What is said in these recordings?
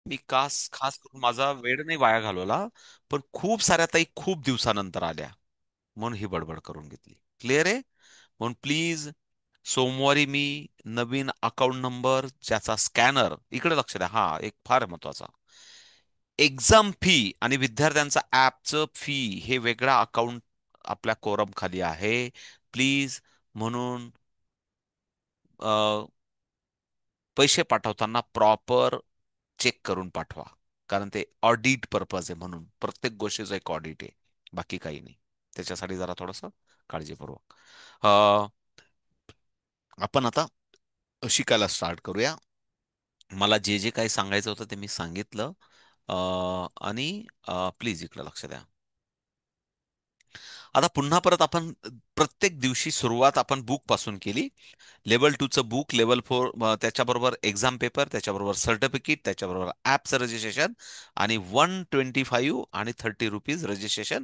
मी खास खास करून माझा वेळ नाही वाया घालवला. पण खूप साऱ्या ताई खूप दिवसानंतर आल्या, म्हणून ही बडबड करून घेतली. क्लिअर आहे? म्हणून प्लीज, सोमवारी मी नवीन अकाउंट नंबर, ज्याचा स्कॅनर, इकडे लक्ष द्या, हा एक फार महत्वाचा, एक्झाम फी आणि विद्यार्थ्यांचा ऍपचं फी हे वेगळा अकाउंट आपल्या कोरम खाली आहे. प्लीज, म्हणून पैसे पाठवताना प्रॉपर चेक करून पाठवा. कारण ते ऑडिट पर्पज आहे, म्हणून प्रत्येक गोष्टीचं एक ऑडिट आहे, बाकी काही नाही. त्याच्यासाठी जरा थोडस काळजीपूर्वक आपण आता शिकायला स्टार्ट करूया. मला जे जे काही सांगायचं होतं ते मी सांगितलं. आणि प्लीज इकडे लक्ष द्या. आता पुन्हा परत आपण प्रत्येक दिवशी सुरुवात आपण बुक पासून केली. लेवल 2 चं बुक, लेवल 4 त्याच्याबरोबर एक्झाम पेपर, त्याच्याबरोबर सर्टिफिकेट, त्याच्याबरोबर ॲपचं रजिस्ट्रेशन, आणि 125 आणि ₹30 रजिस्ट्रेशन.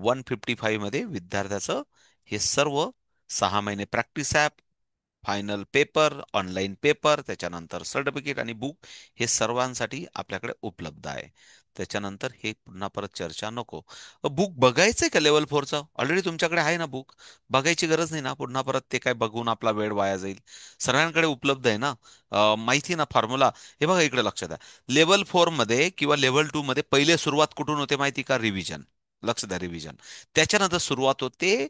155 मध्ये विद्यार्थ्याचं हे सर्व 6 महिने practice app, final paper, online paper, त्याच्यानंतर सर्टिफिकेट आणि बुक, हे सर्वांसाठी आपल्याकडे उपलब्ध आहे. त्याच्यानंतर हे पुन्हा परत चर्चा नको. बुक बघायचंय का लेवल 4चं? ऑलरेडी तुमच्याकडे आहे ना बुक? बघायची गरज नाही ना पुन्हा परत ते काय बघून आपला वेळ वाया जाईल. सगळ्यांकडे उपलब्ध आहे ना. माहिती आहे ना फॉर्म्युला. हे बघा इकडे लक्षात द्या. लेवल 4 मध्ये किंवा लेवल 2 मध्ये पहिले सुरुवात कुठून होते माहिती का? रिव्हिजन. लक्ष द्या, रिव्हिजन. त्याच्यानंतर सुरुवात होते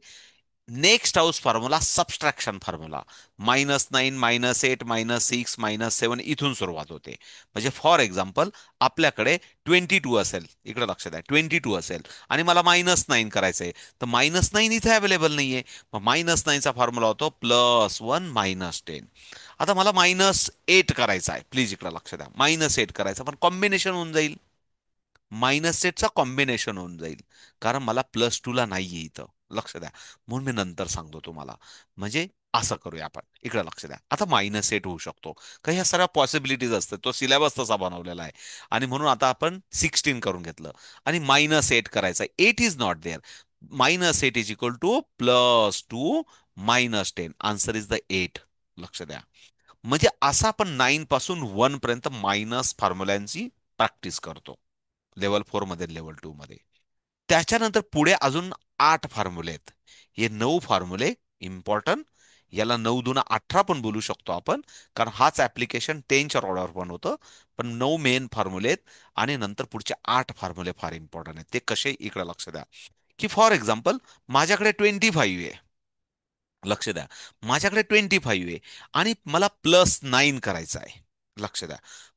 next house formula, subtraction formula. -9, -8, -6, -7 इथून सुरुवात होते. म्हणजे फॉर एक्झाम्पल, आपल्याकडे 22 असेल, इकडे लक्ष द्या, 22 असेल आणि मला -9 करायचंय, तर -9 इथे अवेलेबल नाहीये. मग -9चा फॉर्म्युला होतो +1 -10. आता मला -8 करायचा आहे, प्लीज इकडे लक्ष द्या, -8 करायचा, पण कॉम्बिनेशन होऊन जाईल. -8चा कॉम्बिनेशन होऊन जाईल, कारण मला +2 ला नाहीये इथं. लक्ष द्या, म्हणून मी नंतर सांगतो तुम्हाला. म्हणजे असं करूया आपण, इकडे लक्ष द्या. आता -8 होऊ शकतो, काही ह्या सगळ्या पॉसिबिलिटीज असतात, तो सिलेबस तसा बनवलेला आहे. आणि म्हणून आता आपण 16 करून घेतलं आणि -8 करायचं. 8 is not there. -8 is equal to +2 -10. Answer is the 8. लक्ष द्या. म्हणजे असं आपण 9 पासून 1 पर्यंत मायनस फॉर्म्युलांची प्रॅक्टिस करतो, लेवल 4 मध्ये, लेवल 2 मध्ये. त्याच्यानंतर पुढे अजून 8 फॉर्म्युले आहेत. हे 9 फॉर्म्युले इम्पॉर्टंट. याला 9 दूना 18 पण बोलू शकतो आपण, कारण हाच ऍप्लिकेशन 10च्या ऑर्डर पण होतं. पण 9 मेन फॉर्म्युले आहेत. आणि नंतर पुढचे 8 फॉर्म्युले फार इम्पॉर्टंट आहेत. ते कसे, इकडे लक्ष द्या. की फॉर एक्झाम्पल, माझ्याकडे 25 आहे. लक्ष द्या, माझ्याकडे 25 आहे आणि मला +9 करायचं आहे. लक्ष द्या,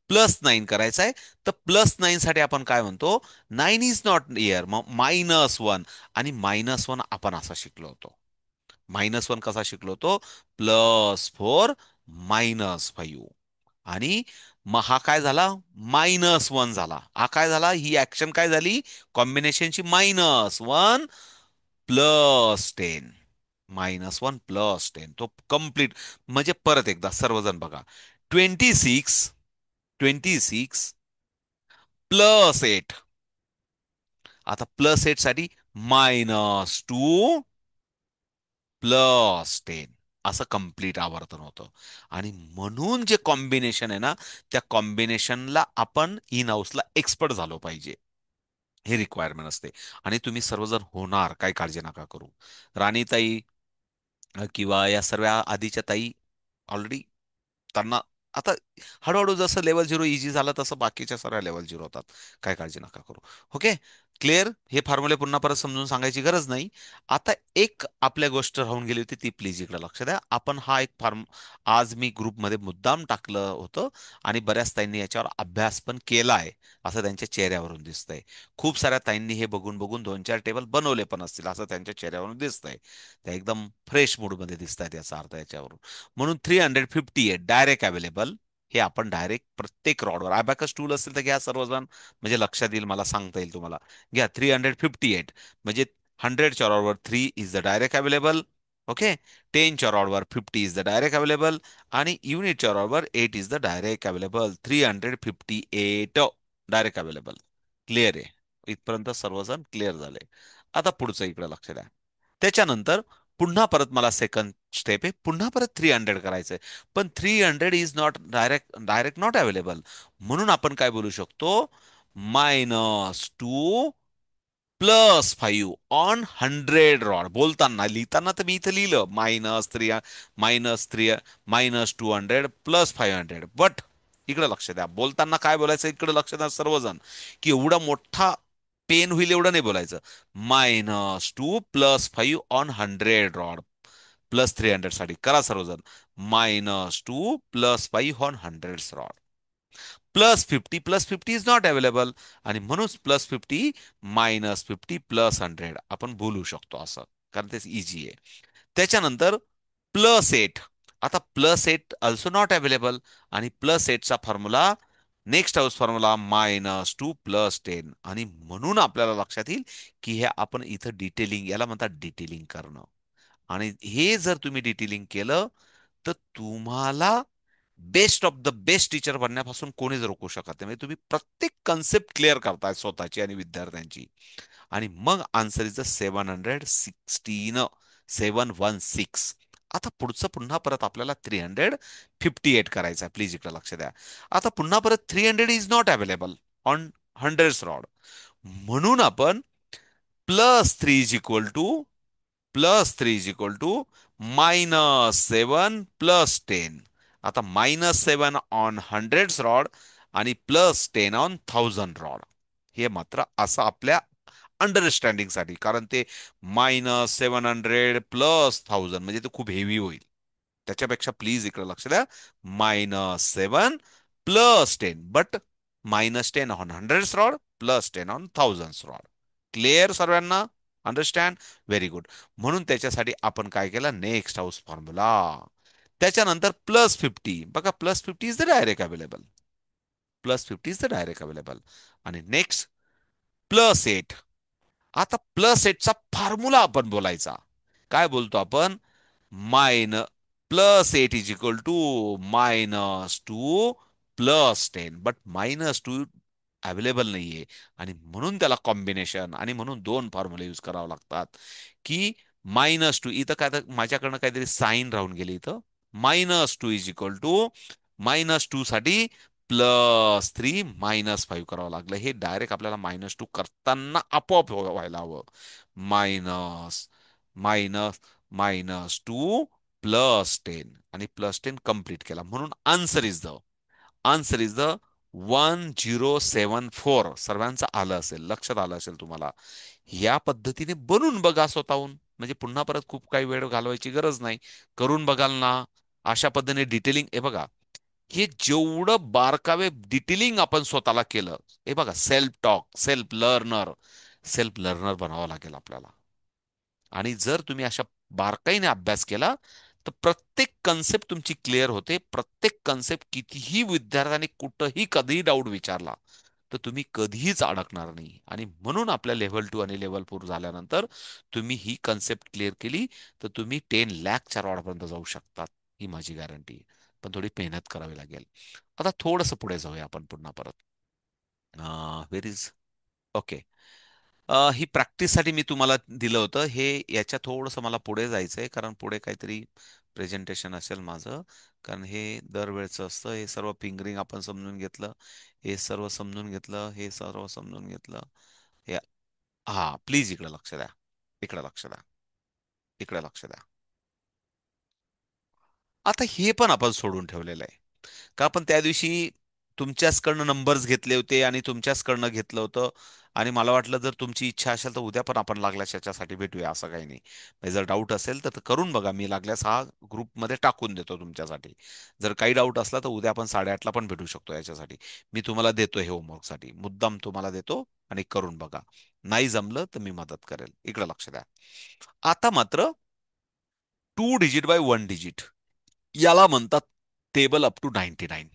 +9 करायचं आहे. तर +9 साठी आपण काय म्हणतो? 9 इज नॉट इयर, मग -1. आणि -1 आपण असा शिकलो होतो. -1 कसा शिकलो होतो? +4 -5. आणि मग हा काय झाला? -1 झाला. हा काय झाला? ही ऍक्शन काय झाली? कॉम्बिनेशनची. -1 +10. -1 +10, तो कम्प्लीट. म्हणजे परत एकदा सर्वजण बघा. 26, 26 +8. आता +8 साठी -2 +10, असं कम्प्लीट आवर्तन होतं. आणि म्हणून जे कॉम्बिनेशन आहे ना, त्या कॉम्बिनेशनला आपण इन हाऊसला एक्सपर्ट झालो पाहिजे. हे रिक्वायरमेंट असते. आणि तुम्ही सर्वजण होणार, काही काळजी नका करू. राणीताई किंवा या सर्व आधीच्या ताई ऑलरेडी, त्यांना आता हळूहळू जसं लेवल 0 इझी झालं, तसं बाकीच्या सर्व लेवल 0 होतात. काय काळजी नका करू. Okay, clear? हे फॉर्म्युले पुन्हा परत समजून सांगायची गरज नाही. आता एक आपल्या गोष्ट राहून गेली होती, ती प्लीज इकडे लक्ष द्या. आपण हा एक फॉर्म आज मी ग्रुपमध्ये मुद्दाम टाकलं होतं, आणि बऱ्याच ताईंनी याच्यावर अभ्यास पण केला आहे, असं त्यांच्या चेहऱ्यावरून दिसतंय. खूप साऱ्या ताईंनी हे बघून बघून 2-4 टेबल बनवले पण असतील, असं त्यांच्या चेहऱ्यावरून दिसतंय. त्या एकदम फ्रेश मूडमध्ये दिसत आहेत, याचा अर्थ याच्यावरून. म्हणून 358 डायरेक्ट अवेलेबल. हे आपण डायरेक्ट प्रत्येक रॉडवर, अबॅकस टूल असेल तर घ्या सर्वजण, म्हणजे लक्षात येईल, मला सांगता येईल तुम्हाला. घ्या 358, म्हणजे 100च्या रॉडवर 3 is the direct available. Okay, 10च्या रॉडवर 50 इज द डायरेक्ट अवेलेबल. आणि युनिटच्या रॉडवर 8 is the direct available. 358 direct available. Clear आहे? इथपर्यंत सर्वजण क्लिअर झाले? आता पुढचं इकडे लक्ष द्या. त्याच्यानंतर पुन्हा परत मला सेकंड स्टेप आहे, पुन्हा परत 300 करायचंय. पण 300 is not direct direct not available. म्हणून आपण काय बोलू शकतो, -2 +5 ऑन 100 रॉड. बोलताना, लिहिताना तर मी इथं लिहिलं -3 -200 +500. बट इकडे लक्ष द्या, बोलताना काय बोलायचं इकडे लक्ष द्या सर्वजण, की एवढा मोठा पेन होईल एवढं नाही बोलायचं. -2 +5 ऑन 100 रॉड, +300 साठी करा सर्वजण. -2 +5 on 100 rod. +50 is not available, आणि म्हणून +50 -50 +100 आपण बोलू शकतो असं, कारण ते इझी आहे. त्याच्यानंतर +8. आता +8 ऑल्सो नॉट अवेलेबल, आणि +8चा फॉर्म्युला, नेक्स्ट हाऊस फॉर्म्युला -2 + 10. आणि म्हणून आपल्याला लक्षात येईल की हे आपण इथं डिटेलिंग, याला म्हणतात डिटेलिंग करणं. आणि हे जर तुम्ही डिटेलिंग केलं, तर तुम्हाला best of the best teacher बनण्यापासून कोणीच रोखू शकत नाही. म्हणजे तुम्ही प्रत्येक कन्सेप्ट क्लिअर करताय स्वतःची आणि विद्यार्थ्यांची. आणि मग आन्सर इज 716. आता पुढचं पुन्हा परत आपल्याला 358 करायचं आहे. प्लीज इकडे लक्ष द्या. आता पुन्हा परत 300 is not available on 100 rod. म्हणून आपण +3 -7 + 10. आता -7 ऑन 100 रॉड आणि +10 ऑन 1000 रॉड. हे मात्र असं आपल्या अंडरस्टँडिंग साठी, कारण ते -700 + 1000 म्हणजे ते खूप हेवी होईल. त्याच्यापेक्षा प्लीज इकडे लक्ष द्या. -7 + 10, but -10 on 100 rod +10 on 1000 rod. Clear सर्वांना? अंडरस्टँड? Very good. म्हणून त्याच्यासाठी आपण काय केलं, नेक्स्ट हाऊस फॉर्म्युला. त्याच्यानंतर +50. बघा, +50 is the direct available. +50 is the direct available. आणि नेक्स्ट +8. आता +8चा फॉर्म्युला आपण बोलायचा. काय बोलतो आपण? मायन +8 is equal to -2 + 10. But -2 available नाहीये, आणि म्हणून त्याला कॉम्बिनेशन, आणि म्हणून दोन फॉर्म्युले यूज करावे लागतात. की -2 इथं काय, माझ्याकडनं काहीतरी साईन राहून गेली इथं. -2 इज इक्वल टू -2 साठी +3 -5 करावं लागलं. हे डायरेक्ट आपल्याला -2 करताना आपोआप व्हायला हवं. मायनस मायनस -2 + 10, आणि +10 कम्प्लीट केला. म्हणून आन्सर इज द 1074. सर्वांचं आलं असेल, लक्षात आलं असेल तुम्हाला. या पद्धतीने बनवून बघा स्वतःहून, म्हणजे पुन्हा परत खूप काही वेळ घालवायची गरज नाही. करून बघाल ना अशा पद्धतीने डिटेलिंग. हे बघा, हे जेवढं बारकावे डिटेलिंग आपण स्वतःला केलं, हे बघा, सेल्फ टॉक, सेल्फ लर्नर बनावं लागेल आपल्याला. आणि जर तुम्ही अशा बारकाईने अभ्यास केला, तर प्रत्येक कन्सेप्ट तुमची क्लिअर होते. प्रत्येक कन्सेप्ट, कितीही विद्यार्थ्यांनी कुठंही कधीही डाऊट विचारला, तर तुम्ही कधीच अडकणार नाही. आणि म्हणून आपल्या लेव्हल 2 आणि लेव्हल 4 झाल्यानंतर तुम्ही ही कन्सेप्ट क्लिअर केली, तर तुम्ही 10 लाखच्या रॉडपर्यंत जाऊ शकतात. ही माझी गॅरंटी. पण थोडी मेहनत करावी लागेल. आता थोडंसं पुढे जाऊया आपण पुन्हा परत. Where is okay. ही प्रॅक्टिससाठी मी तुम्हाला दिलं होतं हे. याच्या थोडंसं मला पुढे जायचंय, कारण पुढे काहीतरी प्रेझेंटेशन असेल माझं. कारण हे दरवेळचं असतं. हे सर्व फिंगरिंग आपण समजून घेतलं, हे सर्व समजून घेतलं, हे सर्व समजून घेतलं. हे, हा, प्लीज इकडे लक्ष द्या. इकडे लक्ष द्या. इकडे लक्ष द्या. आता हे पण आपण सोडून ठेवलेलं आहे. का, पण त्या दिवशी तुमच्याचकडनं नंबर्स घेतले होते आणि तुमच्याचकडनं घेतलं होतं. आणि मला वाटलं जर तुमची इच्छा असेल तर उद्या पण आपण लागल्यास याच्यासाठी भेटूया, असं काही नाही. म्हणजे जर डाऊट असेल तर करून बघा. मी लागल्यास हा ग्रुपमध्ये टाकून देतो तुमच्यासाठी. जर काही डाऊट असला तर उद्या आपण 8:30ला पण भेटू शकतो याच्यासाठी. मी तुम्हाला देतो हे होमवर्कसाठी, मुद्दाम तुम्हाला देतो. आणि करून बघा. नाही जमलं तर मी मदत करेल. इकडे लक्ष द्या. आता मात्र 2 डिजिट बाय 1 डिजिट, याला म्हणतात टेबल अप टू 99.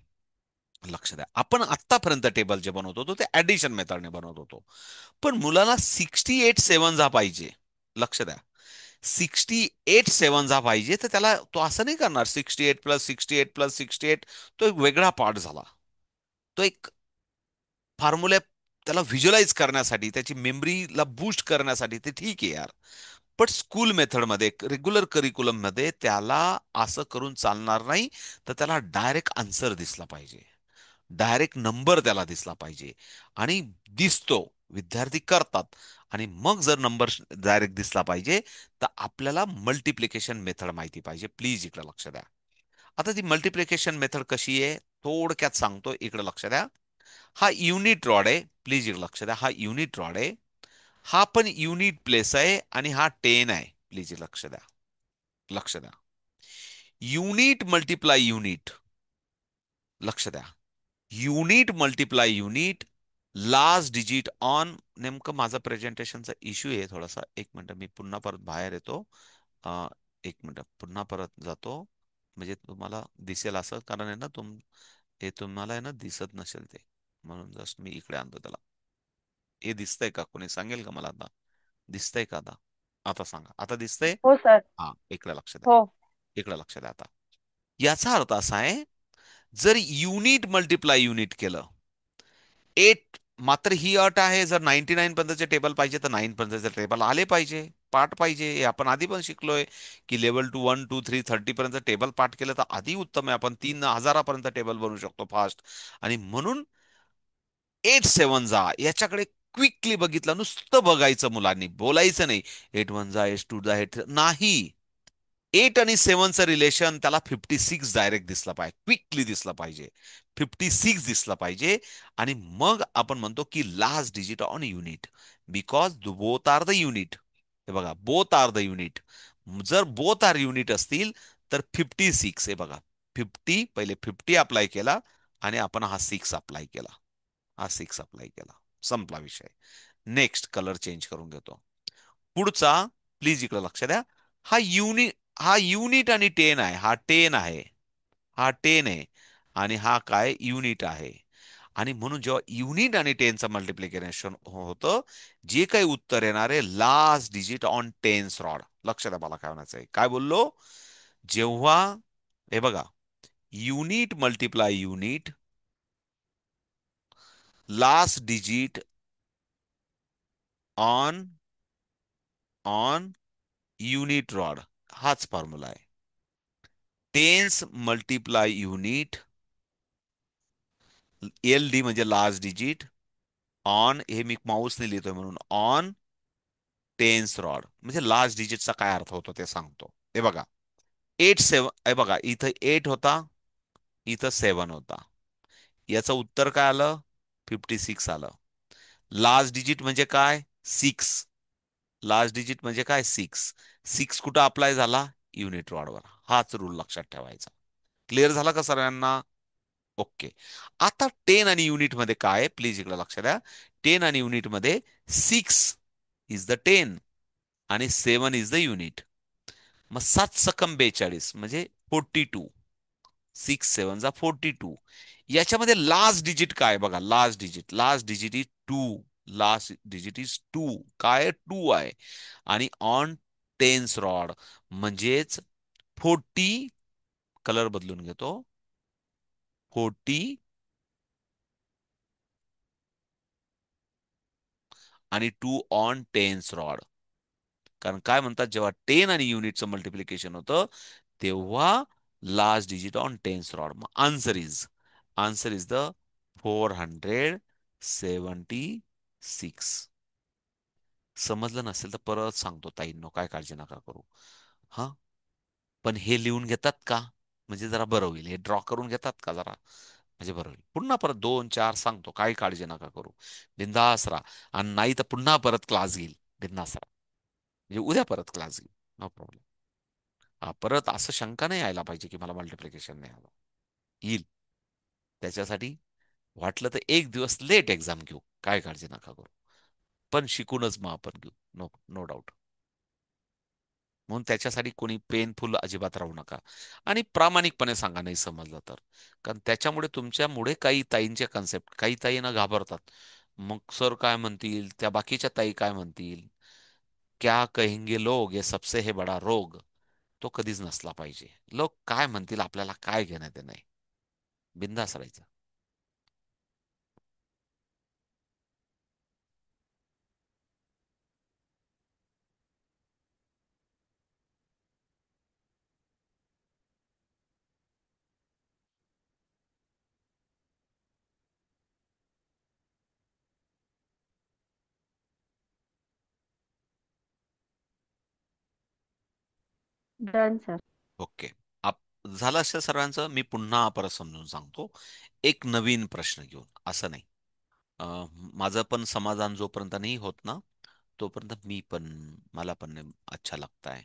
लक्ष द्या, आपण आतापर्यंत टेबल जे बनवत होतो ते ऍडिशन मेथडने बनवत होतो. पण मुलाला 68 सेवन पाहिजे. लक्ष द्या, 68 सेवन पाहिजे, तर त्याला तो असं नाही करणार 68 + 68 + 68. तो एक वेगळा पार्ट झाला. तो एक फॉर्म्युला त्याला व्हिज्युअलाइज करण्यासाठी, त्याची मेमरीला बूस्ट करण्यासाठी ते ठीक आहे यार. पण स्कूल मेथडमध्ये रेग्युलर करिक्युलम मध्ये त्याला असं करून चालणार नाही. तर त्याला डायरेक्ट आन्सर दिसला पाहिजे, डायरेक्ट नंबर त्याला दिसला पाहिजे. आणि दिसतो, विद्यार्थी करतात. आणि मग जर नंबर डायरेक्ट दिसला पाहिजे, तर आपल्याला मल्टिप्लिकेशन मेथड माहिती पाहिजे. प्लीज इकडे लक्ष द्या. आता ती मल्टिप्लिकेशन मेथड कशी आहे थोडक्यात सांगतो, इकडे लक्ष द्या. हा युनिट रॉड आहे, प्लीज इकडे लक्ष द्या. हा युनिट रॉड आहे, हा पण युनिट प्लेस आहे, आणि हा 10 आहे. प्लीज लक्ष द्या, लक्ष द्या. युनिट मल्टिप्लाय युनिट, लक्ष द्या. Unit multiply unit, last digit on. नेमकं माझा प्रेझेंटेशनचा इश्यू आहे थोडासा, एक मिनिट मी पुन्हा परत बाहेर येतो. अं, एक मिनिट पुन्हा परत जातो, म्हणजे तुम्हाला दिसेल असं, कारण आहे ना हे तुम्हाला आहे ना दिसत नसेल ते, म्हणून जस्ट मी इकडे आणतो त्याला. हे दिसतंय का, कोणी सांगेल का मला आता? दिसतंय का आता? आता सांगा, आता दिसतंय? हो सर. हा, इकडे लक्ष द्या, हो. इकडे लक्ष द्या आता. याचा अर्थ असा आहे, जर युनिट मल्टिप्लाय युनिट केलं, 8, मात्र ही अट आहे, जर 99 पर्यंतचे टेबल पाहिजे तर 9 पर्यंतचे टेबल आले पाहिजे, पाठ पाहिजे. हे आपण आधी पण शिकलोय की लेवल 2, 1, 2, 3, 30 पर्यंत टेबल पाठ केलं तर आधी उत्तम आहे. आपण 3000 टेबल बनवू शकतो फास्ट. आणि म्हणून 8 7 जा याच्याकडे क्विकली बघितलं, नुसतं बघायचं, मुलांनी बोलायचं नाही. 8 1 जा, 8 2 जा, 8 नाही. 8 आणि 7चं रिलेशन त्याला 56 डायरेक्ट दिसला पाहिजे, क्विकली दिसला पाहिजे, 56 दिसला पाहिजे. आणि मग आपण म्हणतो की last digit on unit, because both are the unit. हे बघा, बोथ आर द युनिट. जर बोथ आर युनिट असतील तर 56, हे बघा, 50, पहिले 50 अप्लाय केला, आणि आपण हा 6 अप्लाय केला, हा 6 अप्लाय केला, संपला विषय. नेक्स्ट कलर चेंज करून घेतो. पुढचा, प्लीज इकडे लक्ष द्या. हा युनिट, हा युनिट आणि 10 आहे, हा 10 आहे, हा 10 आहे. आणि हा काय, युनिट आहे. आणि म्हणून जेव्हा युनिट आणि 10चं मल्टिप्लिकेशन होतं, जे काही उत्तर येणार आहे, last digit on tens rod. लक्ष द्या, मला काय म्हणायचं आहे, काय बोललो. जेव्हा, हे बघा, unit multiply unit, last digit on on unit rod, हाच फॉर्म्युला आहे. Tens multiply unit, L D म्हणजे लास्ट डिजिट, ऑन, हे मी माऊसने लिहितोय म्हणून, ऑन टेन्स रॉड, म्हणजे लास्ट डिजिटचा काय अर्थ होतो ते सांगतो. हे बघा, 8 7, हे बघा, इथं 8 होता, इथं 7 होता. याचं उत्तर काय आलं, 56 आलं. लास्ट डिजिट म्हणजे काय, 6. लास्ट डिजिट म्हणजे काय, 6. 6 कुठं अप्लाय झाला, युनिट रॉडवर. हाच रूल लक्षात ठेवायचा. क्लिअर झाला का सर्वांना? ओके. आता 10 आणि युनिट मध्ये काय, प्लीज इकडे लक्ष द्या. 10 आणि युनिट मध्ये 6 इज द 10 आणि 7 इज द युनिट. मग 7 सकम 42 म्हणजे 42. 6 7 जा 42. याच्यामध्ये लास्ट डिजिट काय बघा, last digit is 2. Last digit is 2, काय 2 आहे. आणि ऑन टेन्स रॉड म्हणजेच 40, कलर बदलून घेतो, 40 आणि 2 ऑन टेन्स रॉड. कारण काय म्हणतात, जेव्हा 10 आणि युनिटचं मल्टिप्लिकेशन होतं, तेव्हा last digit on tens rod. मग आन्सर इज द 476. समजलं नसेल तर परत सांगतो ताईंनो, काय काळजी नका करू. हा, पण हे लिहून घेतात का, म्हणजे जरा बरं होईल. हे ड्रॉ करून घेतात का जरा, म्हणजे बरं होईल. पुन्हा परत 2 4 सांगतो, काही काळजी नका करू, बिंदास राहा. आणि नाही तर पुन्हा परत क्लास घेईल, बिंदास राहा, म्हणजे उद्या परत क्लास घेईल, नो प्रॉब्लेम. हा, परत असं शंका नाही यायला पाहिजे की मला मल्टिप्लिकेशन नाही आलं. येईल, त्याच्यासाठी वाटलं तर एक दिवस लेट एक्झाम घेऊ, काय काळजी नका करू. पण शिकूनच मग आपण घेऊ, नो नो डाऊट. म्हणून त्याच्यासाठी कोणी पेनफुल अजिबात राहू नका. आणि प्रामाणिकपणे सांगा नाही समजलं तर. कारण त्याच्यामुळे तुमच्यामुळे काही ताईंचे कन्सेप्ट, काही ताईंना घाबरतात. मग सर काय म्हणतील, त्या बाकीच्या ताई काय म्हणतील, क्या कहेंगे लोग, ये सबसे है बडा रोग. तो कधीच नसला पाहिजे. लोक काय म्हणतील आपल्याला काय घेणं ते नाही, बिंदास राहायचं. Done sir. ओके. आप झालं असेल सर्वांचं. मी पुन्हा परत समजून सांगतो. एक नवीन प्रश्न घेऊन, असं नाही. माझं पण समाधान जोपर्यंत नाही होत ना, तोपर्यंत मला पण नाही अच्छा लागत आहे.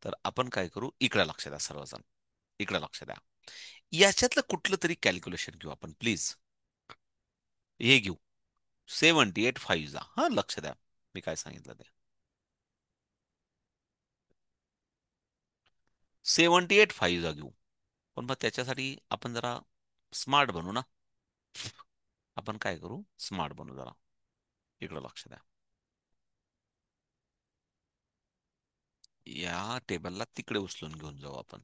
तर आपण काय करू, इकडे लक्ष द्या सर्वजण. इकडे लक्ष द्या. याच्यातलं कुठलं तरी कॅल्क्युलेशन घेऊ आपण प्लीज. हे घेऊ. 78 जा. हा, लक्ष द्या मी काय सांगितलं ते. 78 जा घेऊ. पण मग त्याच्यासाठी आपण जरा स्मार्ट बनू ना. आपण काय करू, स्मार्ट बनू जरा. इकडं लक्ष द्या. या टेबलला तिकडे उचलून घेऊन जाऊ आपण.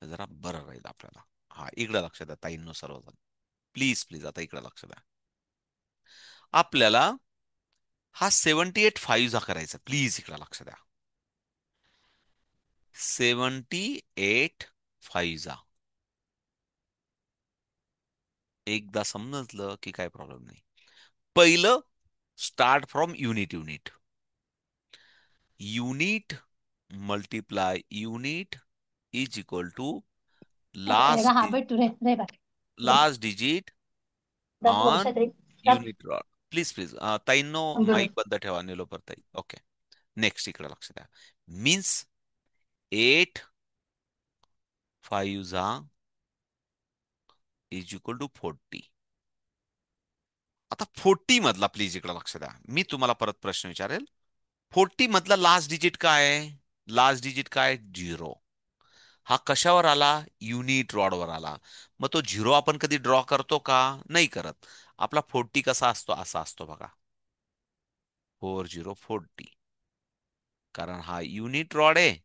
तर जरा बरं राहील आपल्याला. हा, इकडे लक्ष द्या ताईंनो सर्वजण. प्लीज प्लीज आता इकडे लक्ष द्या. आपल्याला हा 78 जा करायचा. प्लीज इकडे लक्ष द्या. 78 जा. एकदा समजलं की काय प्रॉब्लेम नाही. पहिलं, start from unit. Unit unit multiply unit is equal to राहा लास्ट भेटू रे रे बा. लास्ट डिजिट 10 वर्ष ऑन तरी. Unit rod. प्लीज प्लीज ताईंनो समजून. माईक बंद ठेवा. निलोपर ताई. ओके. नेक्स्ट इकडे लक्ष द्या. Means 8 5 is equal to 40. आता 40 मधला प्लीज इकडे लक्ष द्या. मी तुम्हाला परत प्रश्न विचारेल. 40 मधला लास्ट डिजिट काय आहे? लास्ट डिजिट काय? 0. हा कशावर आला? युनिट रॉडवर आला. मग तो झिरो आपण कधी ड्रॉ करतो का? नाही करत. आपला 40 कसा असतो? असा असतो बघा. 4040. कारण हा युनिट रॉड आहे,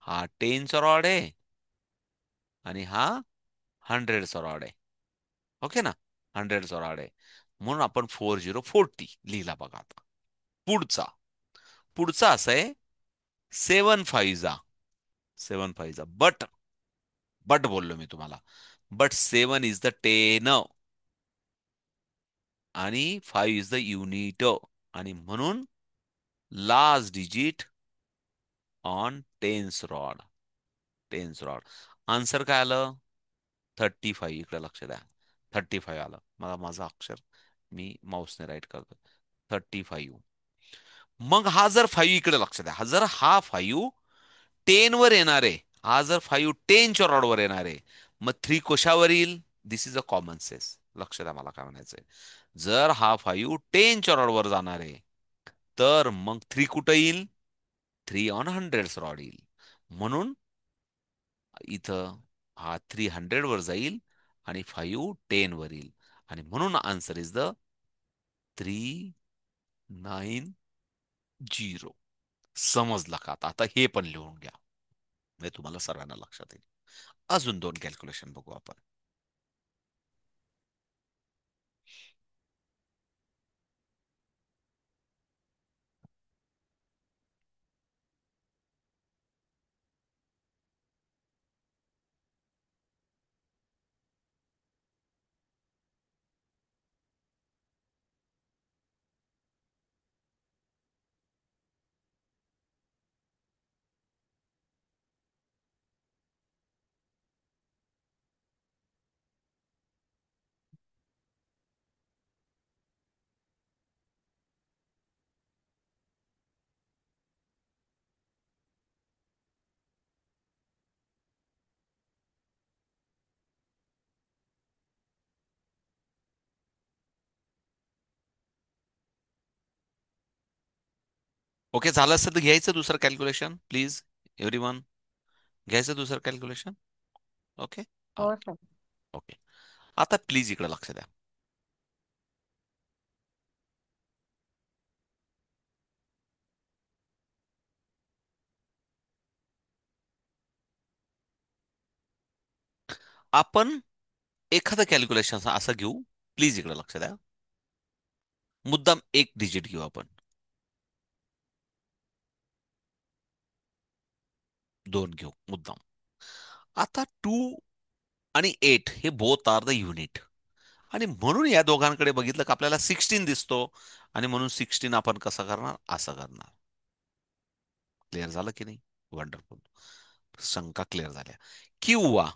हा टेनचा रॉड आहे, आणि हा 100चा रॉड आहे. ओके ना? 100चा रॉड आहे. म्हणून आपण 4040 लिहिला बघा. आता पुढचा. पुढचा असं आहे 7 5 जा. 7 5 जा. बट बोललो मी तुम्हाला. बट 7 इज द 10 आणि 5 इज द युनिट. आणि म्हणून last digit on tens rod. Tens rod. Answer काय आलं? 35. इकडे लक्ष द्या. 35 आलं. मला माझं अक्षर, मी माऊसने राईट करतो. 35. मग हा जर 5, इकडे लक्ष द्या, हा जर हा 5 10 वर येणार आहे, हा जर 5 10च्या रॉडवर येणार आहे, मग 3 कशावर येईल? दिस इज अ कॉमन सेन्स. लक्ष द्या मला काय म्हणायचंय. जर हा 5 10च्या रॉडवर जाणार आहे, तर मग 3 कुठं येईल? 3 ऑन 100 रॉड येईल. म्हणून इथं हा 3 100 वर जाईल आणि 5 10 वर येईल. आणि म्हणून आन्सर इज द 390. समजला का? आता हे पण लिहून घ्या, म्हणजे तुम्हाला सर्वांना लक्षात येईल. अजून दोन कॅल्क्युलेशन बघू आपण. ओके, झालं असेल तर घ्यायचं दुसरं कॅल्क्युलेशन प्लीज. एव्हरीवन, घ्यायचं दुसरं कॅल्क्युलेशन. ओके. हा. हो सर. ओके. आता प्लीज इकडे लक्ष द्या. आपण एखादं कॅल्क्युलेशन असं घेऊ. प्लीज इकडे लक्ष द्या. मुद्दाम एक डिजिट घेऊ आपण. 2 घेऊ मुद्दाम. आता 2 आणि 8 हे बोथ आर द युनिट. आणि म्हणून या दोघांकडे बघितलं का आपल्याला 16 दिसतो. आणि म्हणून 16 आपण कसं करणार? असं करणार. क्लिअर झालं की नाही? वंडरफुल. शंका क्लिअर झाल्या. किंवा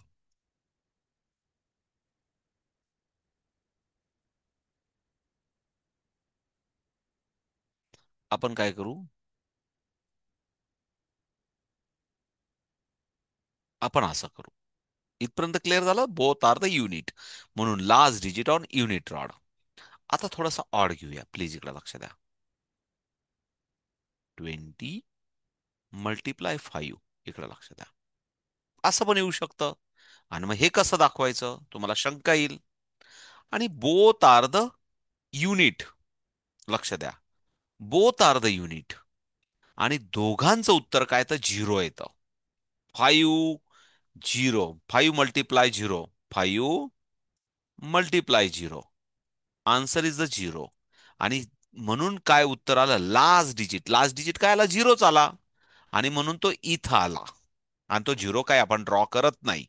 आपण काय करू, आपण असं करू. इथपर्यंत क्लिअर झालं. बोथ आर द युनिट, म्हणून last digit on unit rod. आता थोडासा ऑड घेऊया प्लीज, इकडे लक्ष द्या. 20 × 5 इकडे लक्ष द्या. असं पण येऊ शकतं. आणि मग हे कसं दाखवायचं तुम्हाला शंका येईल. आणि बोथ आर द युनिट, लक्ष द्या, बोथ आर द युनिट. आणि दोघांचं उत्तर काय तर झिरो येतं. 5 0, 5 × 0, 5 × 0, आन्सर इज द झिरो. आणि म्हणून काय उत्तर आलं, लास्ट डिजिट. लास्ट डिजिट काय आला, झिरोच आला. आणि म्हणून तो इथं आला. आणि तो झिरो काय आपण ड्रॉ करत नाही,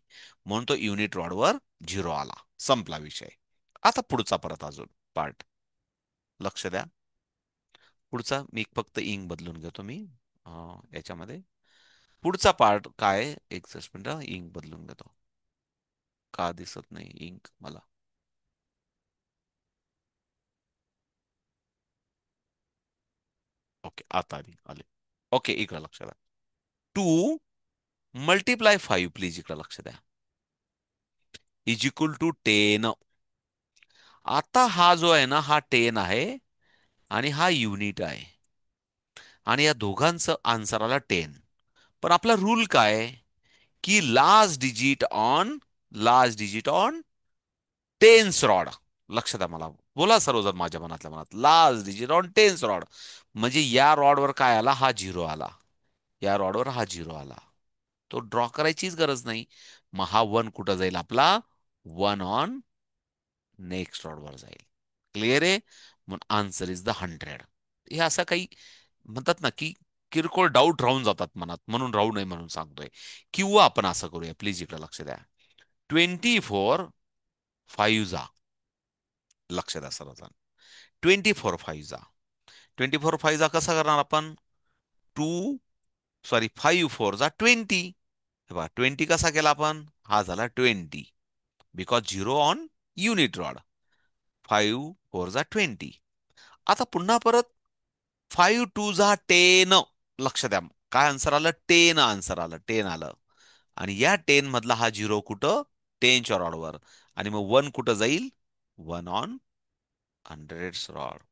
म्हणून तो युनिट रॉडवर झिरो आला. संपला विषय. आता पुढचा परत अजून पार्ट लक्ष द्या. पुढचा मी फक्त इंक बदलून घेतो मी याच्यामध्ये. पुढचा पार्ट काय, एक मिनिट इंक बदलून घेतो. का दिसत नाही इंक मला. ओके, आता आले. ओके, इकडे लक्ष द्या. 2 × 5 प्लीज, इकडे लक्ष द्या, इज इक्वल टू 10. आता हा जो आहे ना, हा 10 आहे आणि हा युनिट आहे. आणि या दोघांचं आन्सर आला 10. पण आपला रूल काय, की last digit on tens rod. लक्ष द्या, मला बोला सर्वजण माझ्या मनातल्या मनात, last digit on tens rod. म्हणजे या रॉडवर काय आला, हा झिरो आला. या रॉडवर हा झिरो आला. तो ड्रॉ करायचीच गरज नाही. मग हा वन कुठं जाईल आपला, वन ऑन नेक्स्ट रॉडवर जाईल. क्लिअर आहे. मग आन्सर इज द 100. हे असं काही म्हणतात ना, की किरकोळ डाऊट राहून जातात मनात, म्हणून राहू नये म्हणून सांगतोय. किंवा आपण असं करूया, प्लीज इकडे लक्ष द्या. 24 × 5 लक्ष द्या सर्वजण. 24 × 5 24 × 5 कसा करणार आपण, 5 4 20. हे बघा 20 कसा केला आपण, हा झाला 20, because zero on unit rod. 5 4 20. आता पुन्हा परत 5 2 10. लक्ष द्या, काय आन्सर आलं, 10 आन्सर आलं, 10 आलं. आणि या 10 मधला हा झिरो कुठं, 10च्या रॉडवर. आणि मग वन कुठं जाईल, वन ऑन 100 रॉड.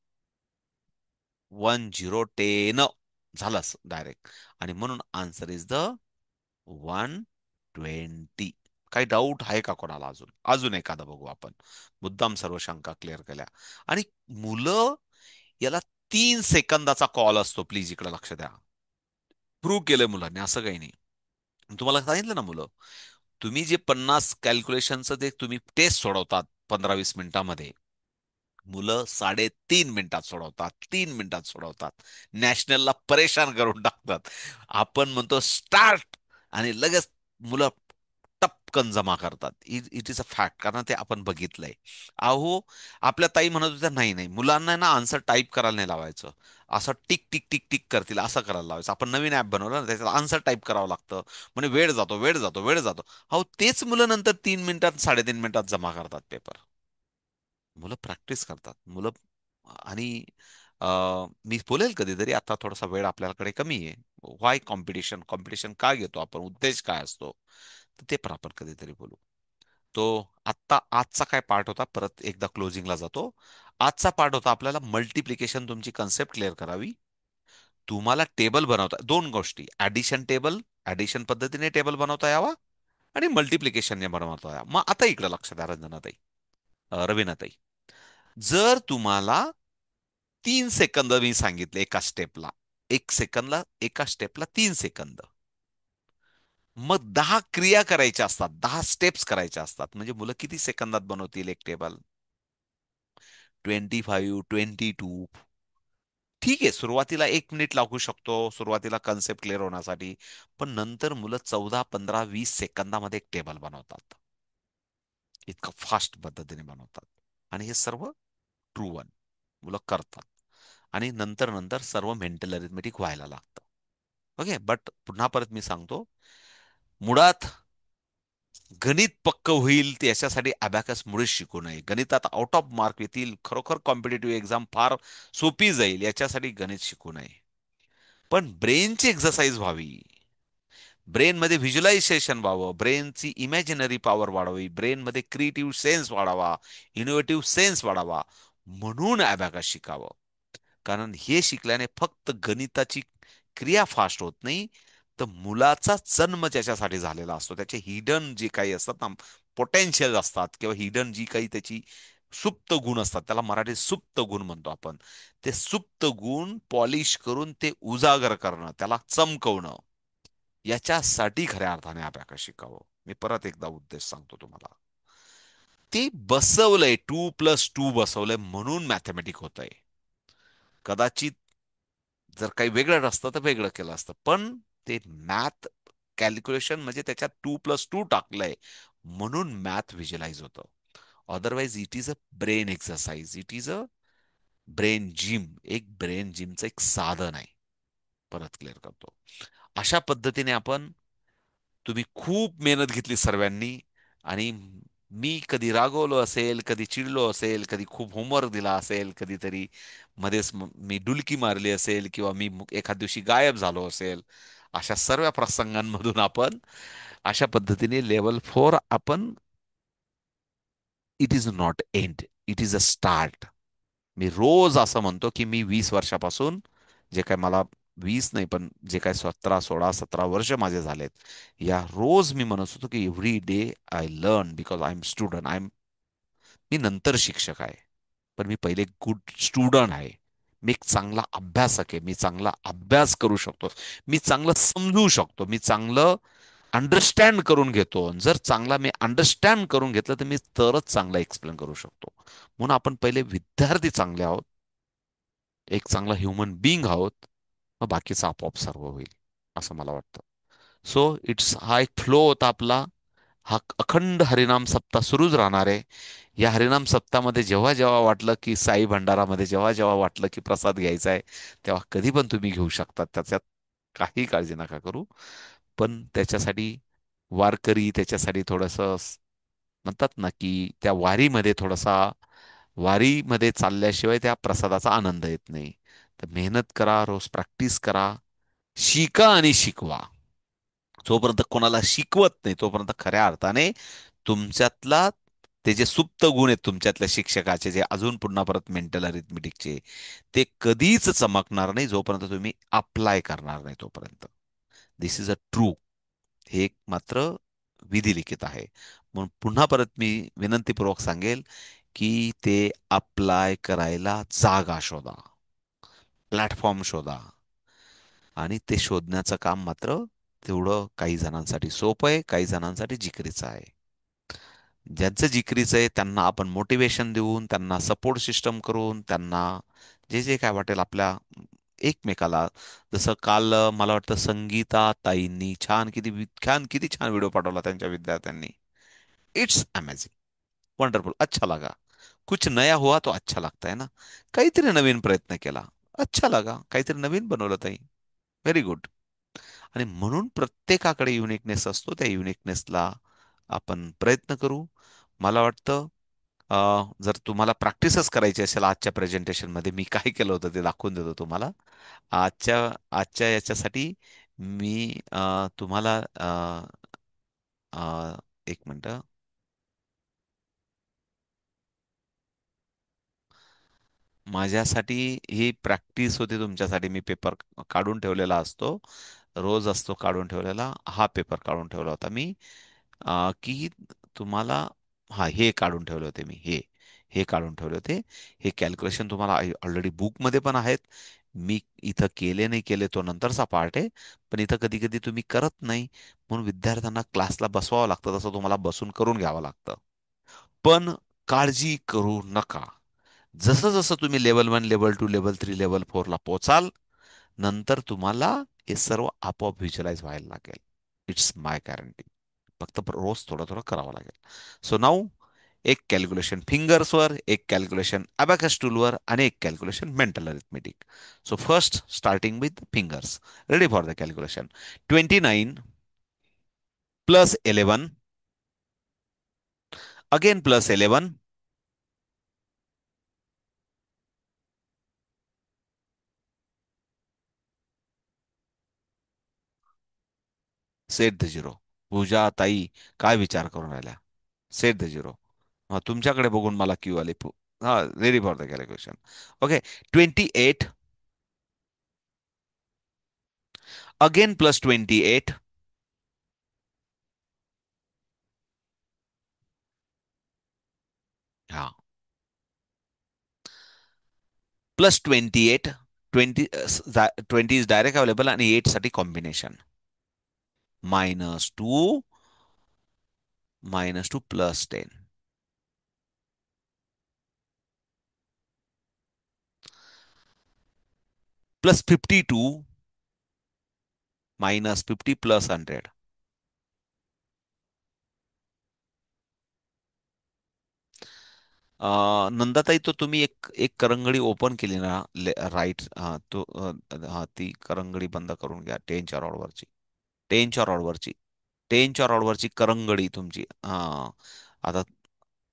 10 10 झालंच डायरेक्ट. आणि म्हणून आन्सर इज द 120. काही डाऊट आहे का कोणाला अजून, अजून एखादा बघू आपण. मुद्दाम सर्व शंका क्लिअर केल्या. आणि मुलं, याला 3 सेकंदाचा कॉल असतो, प्लीज इकडे लक्ष द्या. प्रूव्ह केलंय मुलांनी, असं काही नाही. तुम्हाला सांगितलं ना, मुलं, तुम्ही जे 50 कॅल्क्युलेशनचं ते तुम्ही टेस्ट सोडवतात 15-20 मिनिटामध्ये, मुलं 3.5 मिनिटात सोडवतात, 3 मिनिटात सोडवतात. नॅशनलला परेशान करून टाकतात. आपण म्हणतो स्टार्ट, आणि लगेच मुलं टपकन जमा करतात. इट इज अ फॅक्ट, कारण ते आपण बघितलंय. अहो, आपल्या ताई म्हणत होत्या, नाही नाही, मुलांना ना आन्सर टाईप करायला नाही लावायचं, असं टिक टिक टिक टिक करतील असं करायला लावायचं. आपण नवीन ऍप बनवलं ना, त्याच्यात आन्सर टाईप करावं लागतं. म्हणजे वेळ जातो, वेळ जातो, वेळ जातो. अहो, तेच मुलं नंतर 3 मिनिटात, 3.5 मिनिटात जमा करतात पेपर. मुलं प्रॅक्टिस करतात, मुलं. आणि मी बोलेल कधीतरी, आता थोडासा वेळ आपल्याकडे कमी आहे. व्हाय कॉम्पिटिशन, कॉम्पिटिशन का घेतो आपण, उद्देश काय असतो, तर ते पण आपण कधीतरी बोलू. तो आत्ता आजचा काय पार्ट होता, परत एकदा क्लोजिंगला जातो. आजचा पार्ट होता आपल्याला मल्टिप्लिकेशन, तुमची कन्सेप्ट क्लिअर करावी. तुम्हाला टेबल बनवता, दोन गोष्टी, ऍडिशन टेबल, ऍडिशन पद्धतीने टेबल बनवता यावा, आणि मल्टिप्लिकेशनने बनवता यावा. मग आता इकडे लक्ष द्या रंजनाताई, रवीनाताई. जर तुम्हाला 3 सेकंद मी सांगितले एका स्टेपला, 1 सेकंदला, एका स्टेपला 3 सेकंद, मग 10 क्रिया करायच्या असतात, 10 स्टेप्स करायच्या असतात, म्हणजे मुलं किती सेकंदात बनवतील एक टेबल, 25 22. ठीक आहे, सुरुवातीला 1 मिनिट लागू शकतो, सुरुवातीला कन्सेप्ट क्लिअर होण्यासाठी. पण नंतर मुलं 14 15 20 सेकंदामध्ये एक टेबल बनवतात. इतकं फास्ट पद्धतीने बनवतात. आणि हे सर्व ट्रू वन मुलं करतात. आणि नंतर नंतर सर्व मेंटल अरिथमेटिक व्हायला लागतं. ओके, बट पुन्हा परत मी सांगतो, मुळात गणित पक्क होईल ते याच्यासाठी अबॅकस मुळेच शिकू नये. गणितात आउट ऑफ मार्क येतील, खरोखर कॉम्पिटेटिव्ह एक्झाम फार सोपी जाईल याच्यासाठी गणित शिकू नये. पण ब्रेनची एक्सरसाइज व्हावी, ब्रेनमध्ये व्हिज्युअलायझेशन व्हावं, ब्रेनची इमॅजिनरी पॉवर वाढावी, ब्रेनमध्ये क्रिएटिव्ह सेन्स वाढावा, इनोव्हेटिव्ह सेन्स वाढावा, म्हणून अबॅकस शिकावं. कारण हे शिकल्याने फक्त गणिताची क्रिया फास्ट होत नाही, तर मुलाचा जन्म त्याच्यासाठी झालेला असतो. त्याचे हिडन जे काही असतात ना, पोटेन्शियल असतात किंवा हिडन जी काही त्याची सुप्त गुण असतात, त्याला मराठीत सुप्त गुण म्हणतो आपण. ते सुप्त गुण पॉलिश करून ते उजागर करणं, त्याला चमकवणं, याच्यासाठी खऱ्या अर्थाने अबॅकस शिकावं. मी परत एकदा उद्देश सांगतो तुम्हाला. ते बसवलंय, 2+2 बसवलंय म्हणून मॅथमॅटिक होतंय. कदाचित जर काही वेगळं असतं तर वेगळं केलं असतं, पण ते मॅथ कॅल्क्युलेशन म्हणजे त्याच्यात 2+2 टाकलंय म्हणून मॅथ व्हिज्युअलाइज होतं. Otherwise it is a brain exercise, it is a brain gym. एक ब्रेन जिमचं एक साधन आहे. परत क्लिअर करतो. अशा पद्धतीने आपण, तुम्ही खूप मेहनत घेतली सर्वांनी, आणि मी कधी रागवलो असेल, कधी चिडलो असेल, कधी खूप होमवर्क दिला असेल, कधीतरी मध्येच मी डुलकी मारली असेल, किंवा मी एखाद दिवशी गायब झालो असेल, अशा सर्व प्रसंगांमधून आपण अशा पद्धतीने लेवल 4 आपण, it is not end, it is a start. मी रोज असं म्हणतो की मी 20 वर्षापासून, जे काय मला 20 नाही पण जे काय 17, 16, 17 वर्ष माझे झालेत, या रोज मी म्हणत होतो की every day I learn because I am student. मी नंतर शिक्षक आहे, पण मी पहिले गुड स्टुडंट आहे. मी एक चांगला अभ्यासक आहे, मी चांगला अभ्यास करू शकतो, मी चांगलं समजू शकतो, मी चांगलं अंडरस्टँड करून घेतो. जर चांगला मी अंडरस्टँड करून घेतलं तर मी तरच चांगला एक्सप्लेन करू शकतो. म्हणून आपण पहिले विद्यार्थी चांगले आहोत, एक चांगला ह्युमन बिईंग आहोत, मग बाकीचं आपोआप सर्व होईल, असं मला वाटतं. सो हा एक फ्लो होता आपला. हा अखंड हरिनाम सप्ताह सुरूच राहणार आहे. या हरिनाम सप्ताहामध्ये जेव्हा जेव्हा वाटलं की साई भंडारामध्ये जेव्हा जेव्हा वाटलं की प्रसाद घ्यायचा आहे, तेव्हा कधी पण तुम्ही घेऊ शकता, त्याच्यात काही काळजी नका करू. पण त्याच्यासाठी वारकरी, त्याच्यासाठी थोडंसं म्हणतात ना की त्या वारीमध्ये थोडासा, वारीमध्ये चालल्याशिवाय त्या प्रसादाचा आनंद येत नाही. तर मेहनत करा, रोज प्रॅक्टिस करा, शिका आणि शिकवा. जोपर्यंत कोणाला शिकवत नाही तोपर्यंत खऱ्या अर्थाने तुमच्यातला, ते जे सुप्त गुण आहेत तुमच्यातल्या शिक्षकाचे, जे अजून पुन्हा परत मेंटल अरिथमेटिकचे, ते कधीच चमकणार नाही जोपर्यंत तुम्ही अप्लाय करणार नाही तोपर्यंत. दिस इज अ ट्रू. हे एक मात्र विधिलिखित आहे. म्हणून पुन्हा परत मी विनंतीपूर्वक सांगेल की ते अप्लाय करायला जागा शोधा, प्लॅटफॉर्म शोधा, आणि ते शोधण्याचं काम मात्र तेवढं काही जणांसाठी सोपं आहे, काही जणांसाठी जिकरीचं आहे. ज्यांचं जिकरीचं आहे त्यांना आपण मोटिवेशन देऊन, त्यांना सपोर्ट सिस्टम करून, त्यांना जे जे काय वाटेल आपल्या एकमेकाला, जसं काल मला वाटतं संगीता ताईंनी किती छान व्हिडिओ पाठवला त्यांच्या विद्यार्थ्यांनी. इट्स अमेझिंग, वंडरफुल, अच्छा लगा. कुछ नया हुआ तो अच्छा लगता है ना. काहीतरी नवीन प्रयत्न केला, अच्छा लगा. काहीतरी नवीन बनवलं ताई, व्हेरी गुड. आणि म्हणून प्रत्येकाकडे युनिकनेस असतो, त्या युनिकनेसला आपण प्रयत्न करू. मला वाटतं जर तुम्हाला प्रॅक्टिसच करायची असेल, आजच्या प्रेझेंटेशनमध्ये मी काय केलं होतं ते दाखवून देतो तुम्हाला. आजच्या आजच्या याच्यासाठी मी तुम्हाला एक मिनटं, माझ्यासाठी ही प्रॅक्टिस होती, तुमच्यासाठी मी पेपर काढून ठेवलेला असतो, रोज असतो काढून ठेवलेला. हा पेपर काढून ठेवला होता मी, की तुम्हाला, हा हे काढून ठेवले होते मी, हे काढून ठेवले होते. हे कॅल्क्युलेशन तुम्हाला ऑलरेडी बुकमध्ये पण आहेत. मी इथं केले नाही केले तो नंतरचा पार्ट आहे. पण इथं कधी कधी तुम्ही करत नाही, म्हणून विद्यार्थ्यांना क्लासला बसवावं लागतं, तसं तुम्हाला बसून करून घ्यावं लागतं. पण काळजी करू नका. जसं जसं तुम्ही लेवल 1, लेवल 2, लेवल 3, लेवल 4 ला पोचाल, नंतर तुम्हाला हे सर्व आपोआप व्हिज्युअलाइज व्हायला लागेल. It's my guarantee. फक्त रोज थोडं थोडं करावं लागेल. सो नाऊ एक कॅल्क्युलेशन फिंगर्सवर, एक कॅल्क्युलेशन अबॅकस टूलवर आणि एक calculation mental arithmetic. So first starting with फिंगर्स. Ready for the calculation. 29 plus 11 again plus 11 set the zero. Pooja ताई काय विचार करून राहिल्या? Set the zero. हा तुमच्याकडे बघून मला क्यू आली. हा ready for the calculation. Okay. 28 again plus 28 हा प्लस 28. 20 इज डायरेक्ट अवेलेबल आणि 8 साठी combination. -2 plus 10 plus 52 -50 plus 100. Nandatai तो तुम्ही एक एक करंगडी ओपन केली ना, राईट, हा ती करंगडी बंद करून घ्या. टेनच्या रॉडवरची. टेनच्या रॉडवरची. टेनच्या रॉडवरची करंगडी तुमची. हा. आता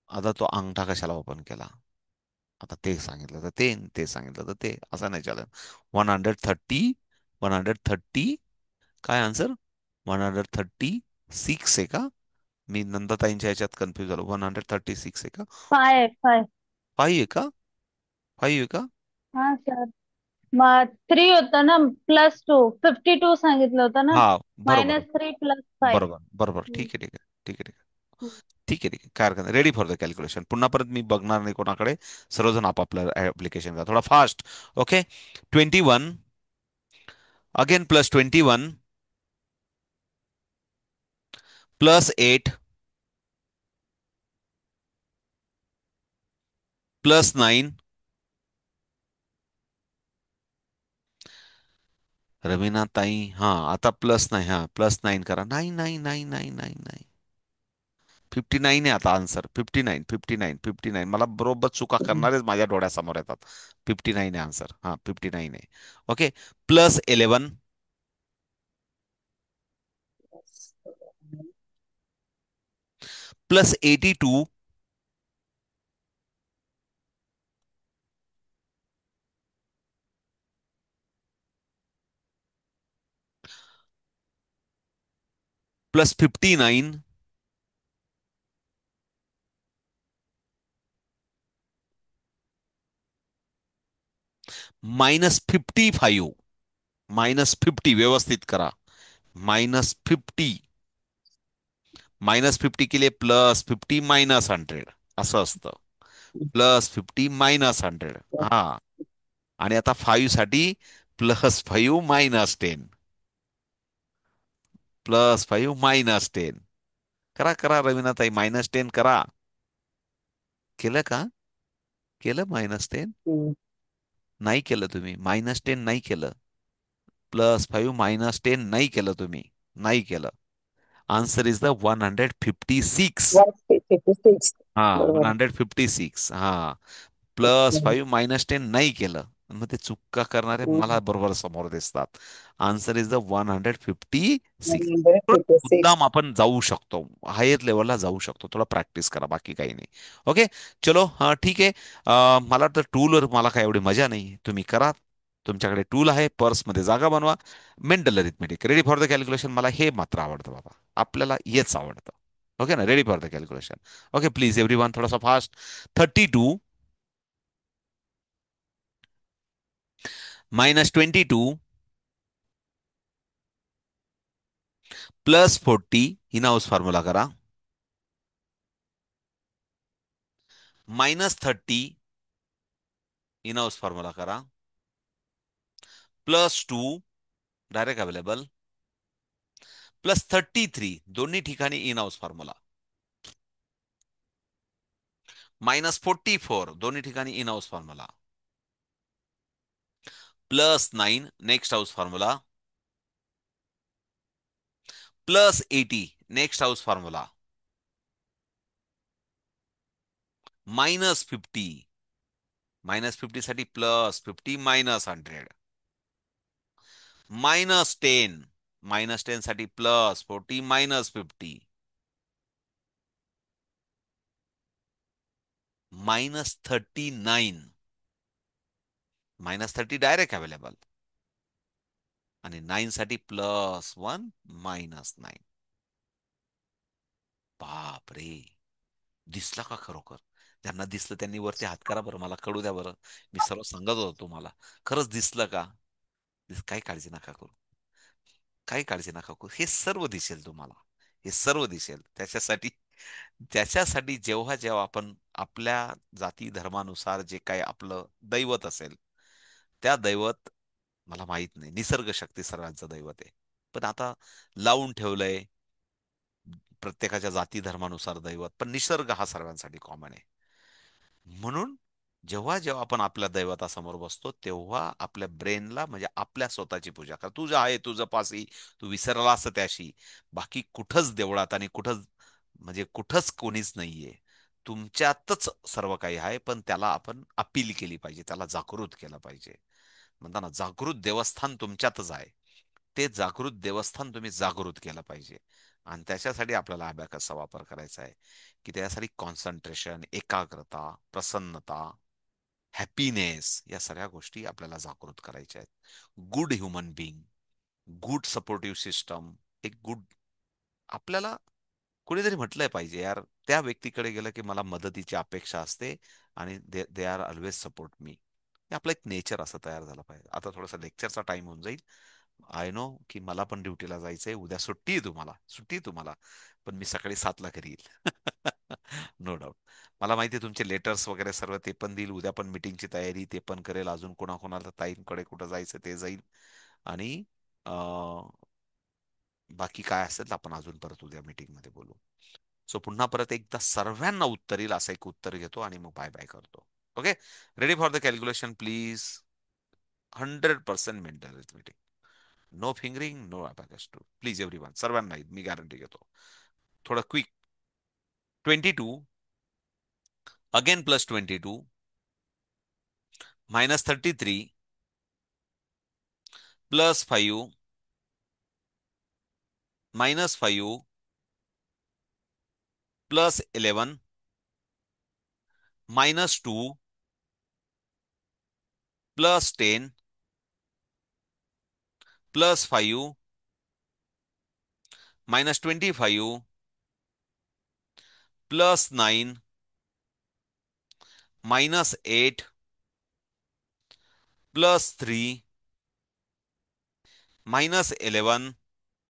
आता तो अंगठा कशाला ओपन केला? आता ते सांगितलं तर ते सांगितलं तर ते असं नाही चालत. 130. 130. काय आन्सर? 136 आहे का? मी नंदाताईंच्या ह्याच्यात कन्फ्युज झालो. 136 आहे का? 5 5. 5 आहे का? 5 आहे का? हा सर. मग 3 होतं ना, +2, 52 सांगितलं होतं ना. हा बरोबर. -3 + 5. बरोबर बरोबर. ठीक आहे, ठीक आहे, ठीक आहे, ठीक आहे. ठीक आहे, ठीक आहे. काय हरकत नाही. Ready for the calculation. पुन्हा परत मी बघणार नाही कोणाकडे. सर्वजण आपापलं ऍप्लिकेशन करा थोडा fast. Okay. 21 again plus 21 plus 8 plus 9. Raveena ताई हा आता प्लस नाही. हा +9 करा. नाही नाही नाही नाही नाही नाही. 59 आहे आता आन्सर. 59. 59. 59. मला बरोबर चुका करणारेच माझ्या डोळ्यासमोर येतात. 59 आहे आन्सर. हा 59 आहे. ओके. Plus 11 plus 82 plus 59 -55. -50 व्यवस्थित करा. -50. -50 केले +50 -100 असं असतं. +50 -100. हा. आणि आता 5 साठी +5 -10. +5 -10. करा करा रवीनाताई. -10 करा. केलं का? केलं -10? नाही केलं तुम्ही. -10 नाही केलं. +5 -10 नाही केलं तुम्ही. नाही केलं. Answer is the 156. 156. हा बरोबर. 156. हा. +5 -10 नाही केलं. मग ते चुका करणारे मला बरोबर समोर दिसतात. Answer is the 156. थोडं 156. मुद्दाम आपण जाऊ शकतो. हायर लेवलला जाऊ शकतो. थोडा प्रॅक्टिस करा. बाकी काही नाही. ओके. चलो हा ठीक आहे. मला तर टूलवर मला काय एवढी मजा नाही. तुम्ही करा. तुमच्याकडे टूल आहे. पर्समध्ये जागा बनवा. Mental arithmetic. Ready for the calculation. मला हे मात्र आवडतं बाबा. आपल्याला हेच आवडतं. ओके ना. Ready for the calculation. Okay please everyone थोडासा फास्ट. 32 -22 +40 इन हाऊस फॉर्म्युला करा. -30 इन हाऊस फॉर्म्युला करा. +2 डायरेक्ट अवेलेबल. +33 दोन्ही ठिकाणी इन हाऊस फॉर्म्युला. -44 दोन्ही ठिकाणी in house formula. +9 next house formula. +80 next house formula. -50. -50 साठी +50 -100. -10. -10 साठी +40 -50. -39. -30 डायरेक्ट अवेलेबल. आणि 9 साठी +1 -9. बाप रे. दिसला का खरोखर? ज्यांना दिसलं त्यांनी वरती हात करा बरं, मला कळू द्या बरं. मी सर्व सांगत होतो तुम्हाला. खरंच दिसलं का? काही काळजी नका करू. काही काळजी नका करू. हे सर्व दिसेल तुम्हाला. हे सर्व दिसेल. त्याच्यासाठी जेव्हा जेव्हा आपण आपल्या जाती धर्मानुसार जे काही आपलं दैवत असेल, त्या दैवत, मला माहित नाही, निसर्ग शक्ती सर्वांचं दैवत आहे. पण आता लावून ठेवलंय प्रत्येकाच्या जाती धर्मानुसार दैवत, पण निसर्ग हा सर्वांसाठी कॉमन आहे. म्हणून जेव्हा जेव्हा आपण आपल्या दैवतासमोर बसतो, तेव्हा आपल्या ब्रेनला, म्हणजे आपल्या स्वतःची पूजा कर. तुझं आहे तुझं पासी, तू विसरलास त्याशी. बाकी कुठंच देवळात आणि कुठंच, म्हणजे कुठंच कोणीच नाहीये. तुमच्यातच सर्व काही आहे, पण त्याला आपण अपील केली पाहिजे, त्याला जागृत केलं पाहिजे. म्हणताना जागृत देवस्थान तुमच्यातच आहे. ते जागृत देवस्थान तुम्ही जागृत केलं पाहिजे. आणि त्याच्यासाठी आपल्याला अबॅकसचा वापर करायचा आहे, की त्यासाठी कॉन्सन्ट्रेशन, एकाग्रता, प्रसन्नता, हॅपीनेस, या सगळ्या गोष्टी आपल्याला जागृत करायच्या आहेत. Good human being, good supportive system, एक गुड, आपल्याला कोणीतरी म्हटलंय पाहिजे यार, त्या व्यक्तीकडे गेलं की मला मदतीची अपेक्षा असते, आणि they are always support me. हे आपलं एक नेचर असं तयार झालं पाहिजे. आता थोडासा लेक्चरचा टाइम होऊन जाईल. आय नो की मला पण ड्युटीला जायचंय. उद्या सुट्टी आहे तुम्हाला. पण मी सकाळी 7ला घरी येईल. No doubt. मला माहिती आहे तुमचे लेटर्स वगैरे सर्व ते पण देईल. उद्या पण मीटिंगची तयारी ते पण करेल. अजून कोणाकोणाला ताईंकडे कुठं जायचं ते जाईल. आणि बाकी काय असेल तर आपण अजून परत उद्या मीटिंगमध्ये बोलू. सो पुन्हा परत एकदा सर्वांना उत्तर येईल असं एक उत्तर घेतो आणि मग बाय बाय करतो. Okay. Ready for the calculation please. 100% mental arithmetic. No fingering, no abacus too. Please everyone, सर्वांना मी गॅरंटी घेतो. थोडं क्विक. 22 अगेन +22 -33 +5 -5 +11 -2 +10 +5 -25 +9 -8 +3 -11